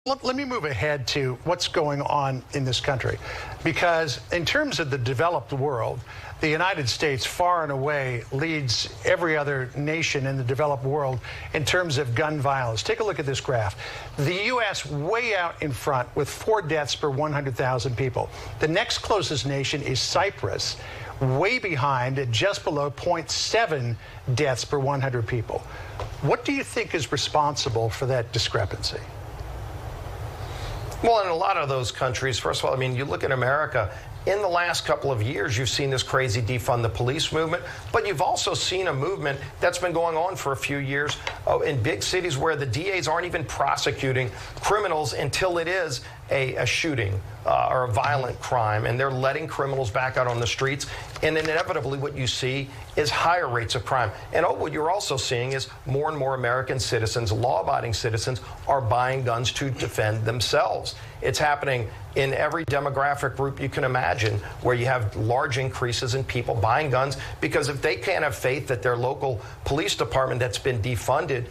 Let me move ahead to what's going on in this country, because in terms of the developed world, the United States far and away leads every other nation in the developed world in terms of gun violence. Take a look at this graph. The U.S. way out in front with 4 deaths per 100,000 people. The next closest nation is Cyprus, way behind at just below 0.7 deaths per 100 people. What do you think is responsible for that discrepancy? Well, in a lot of those countries, first of all, I mean, you look at America, in the last couple of years, you've seen this crazy defund the police movement, but you've also seen a movement that's been going on for a few years in big cities where the DAs aren't even prosecuting criminals until it is a shooting or a violent crime, and they're letting criminals back out on the streets. And inevitably what you see is higher rates of crime. And what you're also seeing is more and more American citizens, law-abiding citizens, are buying guns to defend themselves. It's happening in every demographic group you can imagine, where you have large increases in people buying guns, because if they can't have faith that their local police department that's been defunded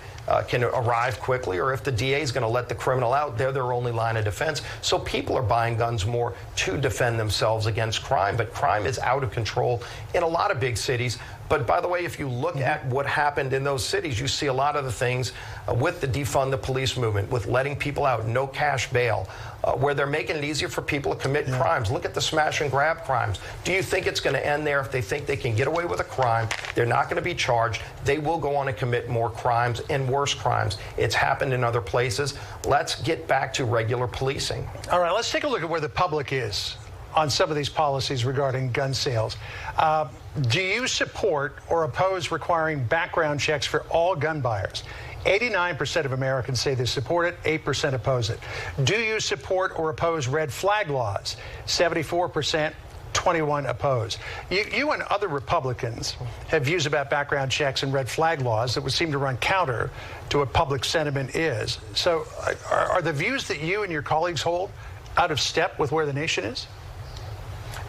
can arrive quickly, or if the DA is going to let the criminal out, they're their only line of defense. So people are buying guns more to defend themselves against crime. But crime is out of control in a lot of big cities. But by the way, if you look at what happened in those cities, you see a lot of the things with the defund the police movement, with letting people out, no cash bail, where they're making it easier for people to commit crimes. Look at the smash and grab crimes. Do you think it's going to end there? If they think they can get away with a crime, they're not going to be charged. They will go on and commit more crimes and worse crimes. It's happened in other places. Let's get back to regular policing. All right, let's take a look at where the public is on some of these policies regarding gun sales. Do you support or oppose requiring background checks for all gun buyers? 89% of Americans say they support it, 8% oppose it. Do you support or oppose red flag laws? 74%, 21 oppose. You and other Republicans have views about background checks and red flag laws that would seem to run counter to what public sentiment is. So are the views that you and your colleagues hold out of step with where the nation is?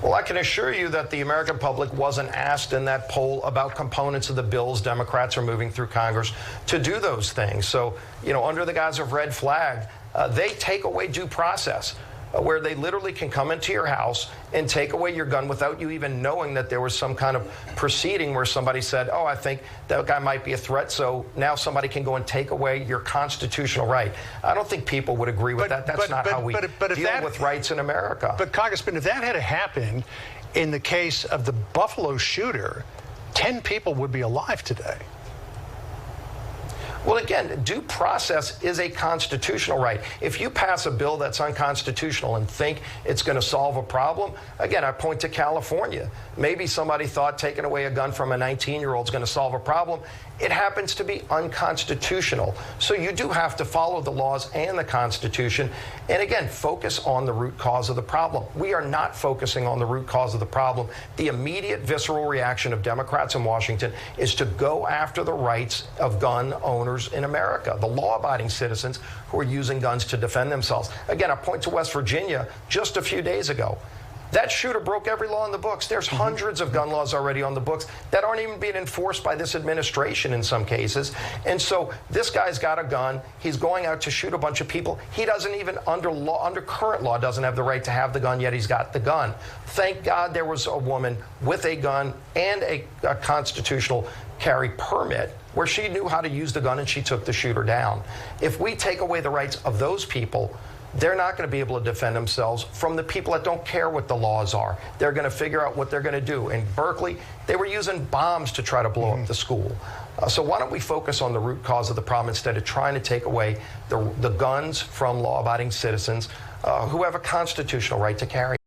Well, I can assure you that the American public wasn't asked in that poll about components of the bills Democrats are moving through Congress to do those things. So, you know, under the guise of red flag, they take away due process, where they literally can come into your house and take away your gun without you even knowing that there was some kind of proceeding where somebody said, oh, I think that guy might be a threat, so now somebody can go and take away your constitutional right. I don't think people would agree with that. That's not how we deal with rights in America. But, Congressman, if that had happened in the case of the Buffalo shooter, 10 people would be alive today. Well, again, due process is a constitutional right. If you pass a bill that's unconstitutional and think it's going to solve a problem, again, I point to California. Maybe somebody thought taking away a gun from a 19-year-old is going to solve a problem. It happens to be unconstitutional. So you do have to follow the laws and the Constitution. And again, focus on the root cause of the problem. We are not focusing on the root cause of the problem. The immediate visceral reaction of Democrats in Washington is to go after the rights of gun owners in America, the law-abiding citizens who are using guns to defend themselves. Again, I point to West Virginia just a few days ago. That shooter broke every law in the books. There's hundreds of gun laws already on the books that aren't even being enforced by this administration in some cases. And so this guy's got a gun. He's going out to shoot a bunch of people. He doesn't even, under current law, doesn't have the right to have the gun, yet he's got the gun. Thank God there was a woman with a gun and a constitutional carry permit where she knew how to use the gun and she took the shooter down. If we take away the rights of those people, they're not going to be able to defend themselves from the people that don't care what the laws are. They're going to figure out what they're going to do. In Berkeley, they were using bombs to try to blow up the school. So why don't we focus on the root cause of the problem instead of trying to take away the guns from law-abiding citizens who have a constitutional right to carry?